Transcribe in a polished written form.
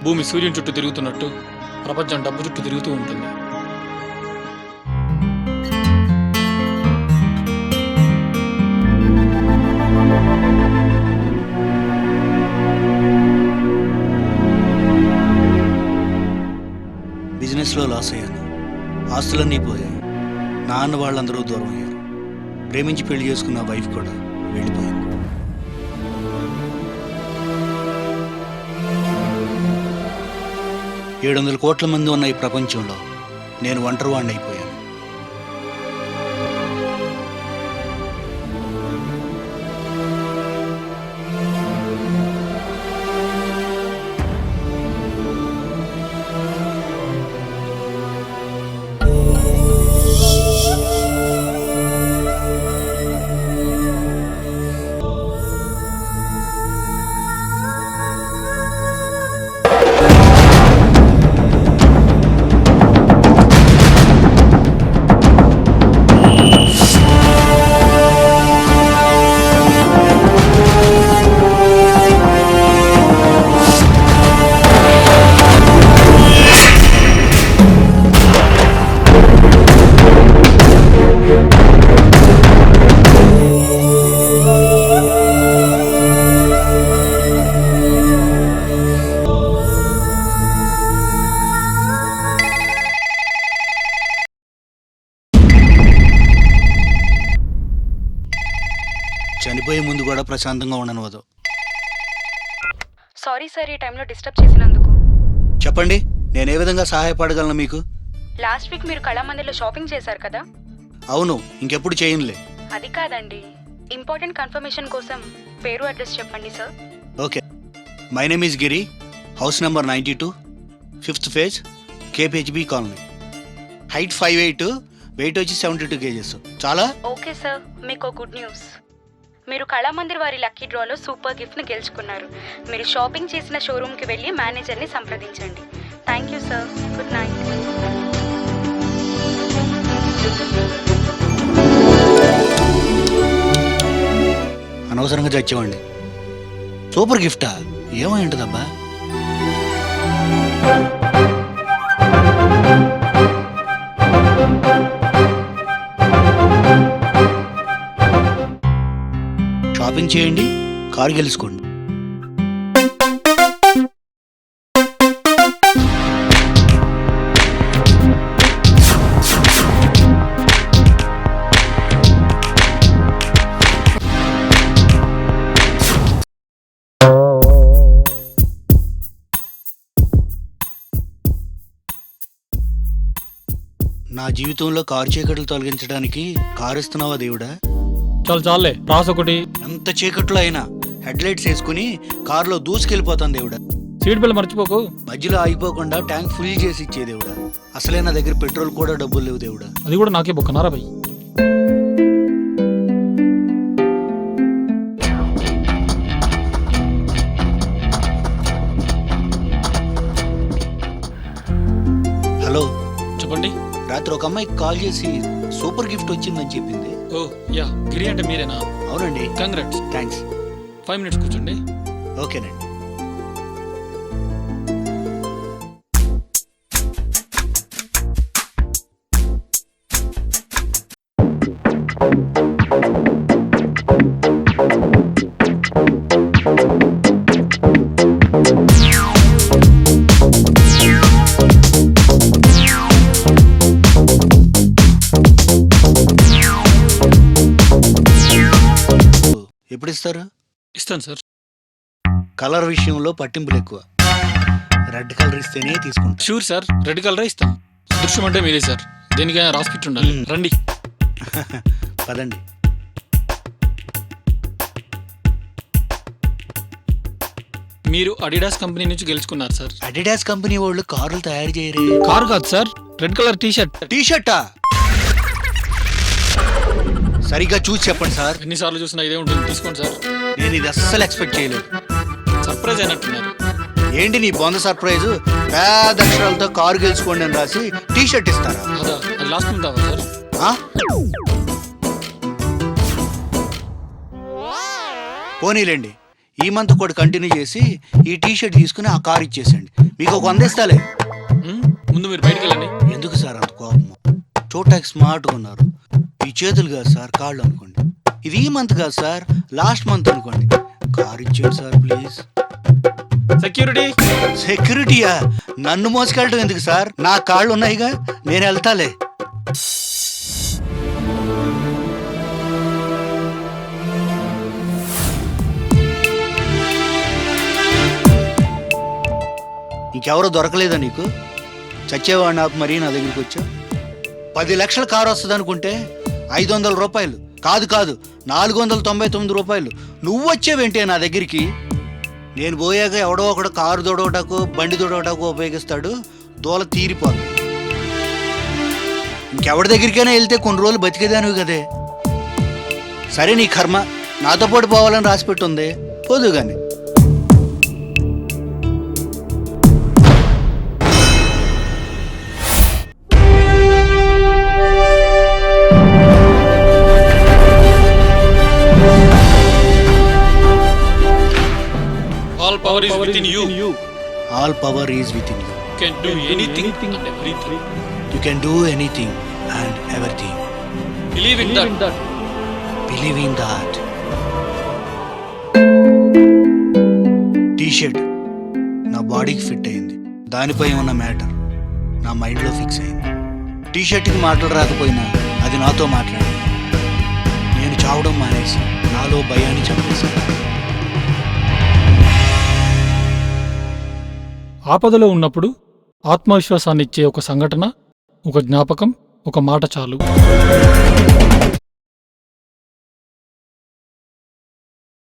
భూమి సూర్యుని చుట్టూ తిరుగుతున్నట్టు ప్రపంచం డబ్బు చుట్టూ తిరుగుతూ ఉంటుంది. బిజినెస్లో లాస్ అయ్యాను, ఆస్తులన్నీ పోయాయి, నాన్న వాళ్ళందరూ దూరం అయ్యారు, ప్రేమించి పెళ్లి చేసుకున్న వైఫ్ కూడా వెళ్ళిపోయింది. $700 కోట్ల మంది ఉన్న ఈ ప్రపంచంలో నేను ఒంటరివాణ్ణి అయిపోయాను. చనిపోయే ముందు కూడా ప్రశాంతంగా ఉండనివ్వదు. సారీ సార్, ఈ టైంలో డిస్టర్బ్ చేసినందుకు. చెప్పండి, నేను ఏ విధంగా సహాయపడగలను మీకు? లాస్ట్ వీక్ మీరు కళామందిర్లో షాపింగ్ చేశారు కదా? అవును, ఇంకెప్పుడు చేయనులే. అది కాదండి, ఇంపార్టెంట్ కన్ఫర్మేషన్ కోసం పేరు అడ్రస్ చెప్పండి sir. Okay, my name is Giri, house number 92, 5th phase, KPHB colony, height 5'8", weight వచ్చి 72 kgs. చాలా ఓకే సార్, మీకు గుడ్ న్యూస్. మీరు కళామందిర్ వారి లక్కీ డ్రాలో సూపర్ గిఫ్ట్ని గెలుచుకున్నారు. మీరు షాపింగ్ చేసిన షోరూమ్కి వెళ్ళి మేనేజర్ని సంప్రదించండి. Thank you sir, good night. అనవసరంగా చచ్చేవాడిని. సూపర్ గిఫ్టా? ఏమై ఉంటుందబ్బా? షాపింగ్ చేయండి, కారు గెలుచుకోండి. నా జీవితంలో కారు చీకట్లు తొలగించడానికి కారు ఇస్తున్నావా దేవుడా? చాలే రాస్ ఒకటి. ఎంత చీకట్లో అయినా హెడ్ లైట్స్ వేసుకుని కారులో దూసుకెళ్ళిపోతాను దేవుడా. సీట్ బెల్ట్ మర్చిపోకు. మధ్యలో ఆగిపోకుండా ట్యాంక్ ఫుల్ చేసి ఇచ్చే దేవుడా. అసలే నా దగ్గర పెట్రోల్ కూడా డబ్బులు లేవు దేవుడా. అది కూడా నాకే బొక్కనారా భయ్. హలో, చెప్పండి. రాత్రి ఒక అమ్మాయికి కాల్ చేసి సూపర్ గిఫ్ట్ వచ్చిందని చెప్పింది. ఓ యా, గిరి అంటే మీరేనా? అవునండి. కంగ్రాట్స్. థ్యాంక్స్. 5 minutes కూర్చోండి. ఓకేనండి. ఎప్పుడు ఇస్తారు? ఇస్తాను సార్. కలర్ విషయంలో పట్టింపులు ఎక్కువ. రెడ్ కలర్ ఇస్తేనే తీసుకుంటా. షూర్ సార్, రెడ్ కలర్ ఇస్తాం. దృశ్యం అంటే మీరే సార్, దేనికైనా రాసిపెట్టి ఉండాలి. రండి. పదండి. మీరు అడిడాస్ కంపెనీ నుంచి గెలుచుకున్నారు సార్. అడిడాస్ కంపెనీ వాళ్ళు కార్లు తయారు చేయరే. కారు కాదు సార్, రెడ్ కలర్ టీషర్ట్. టీషర్టా? సరిగ్గా చూసి చెప్పండి సార్. ఎన్నిసార్లు చూసినా ఇదే ఉంటుంది, తీసుకోండి సార్. నేను ఇది అస్సలు ఎక్స్పెక్ట్ చేయలేదు. సర్ప్రైజ్ అయినట్టున్నారు. ఏంటి నీ బొంద సర్ప్రైజ్? పెద్ద అక్షరాలతో కారు గెలుచుకోండి అని రాసి టీషర్ట్ ఇస్తారా? అదా, అది లాస్ట్ ఉంటావా సార్? పోనీలేండి, ఈ మంత్ కూడా కంటిన్యూ చేసి ఈ టీ షర్ట్ తీసుకుని ఆ కార్ ఇచ్చేసండి. మీకు ఒక 100 ఇస్తాలే. ముందు మీరు బయటికి వెళ్ళండి. ఎందుకు సార్ అంత కోపం? చూడటానికి స్మార్ట్గా ఉన్నారు. ఈ చేతులు కాదు సార్, కాళ్ళు అనుకోండి. ఇది ఈ మంత్ కాదు సార్, లాస్ట్ మంత్ అనుకోండి. కార్ ఇచ్చేయండి సార్ ప్లీజ్. సెక్యూరిటీ. సెక్యూరిటీయా? నన్ను మోసుకెళ్ళడం ఎందుకు సార్? నా కాళ్ళు ఉన్నాయిగా, నేను వెళ్తాలే. ఇంకెవరో దొరకలేదా నీకు? చచ్చేవాడు నాకు మరీ నా దగ్గరికి వచ్చా. 10 లక్షల కారు వస్తుంది అనుకుంటే 500 రూపాయలు కాదు 499 రూపాయలు నువ్వు వచ్చేవేంటే నా దగ్గరికి? నేను పోయాక ఎవడో ఒకడు కారు దొడవటకు బండి దొడవటకు ఉపయోగిస్తాడు, దోల తీరిపోద్ది. ఇంకెవడి దగ్గరికైనా వెళ్తే కొన్ని రోజులు బతికేదానివి కదే. సరే నీ కర్మ, నాతో పాటు పోవాలని రాసిపెట్టుంది, పోదు కానీ. All power is within you. All power is within you. You can do anything and everything. You can do anything and everything. Believe in that. Believe in that. T-shirt నా బాడీకి ఫిట్ అయింది. దానిపై ఉన్న మ్యాటర్ నా మైండ్లో fix అయింది. టీ-షర్ట్కి మాటలు రాకపోయినా అది నాతో మాట్లాడింది. నేను చావడం మానేసి నాలో భయాన్ని చంపేశాను. ఆపదలో ఉన్నప్పుడు ఆత్మవిశ్వాసాన్ని ఇచ్చే ఒక సంఘటన, ఒక జ్ఞాపకం, ఒక మాట చాలు.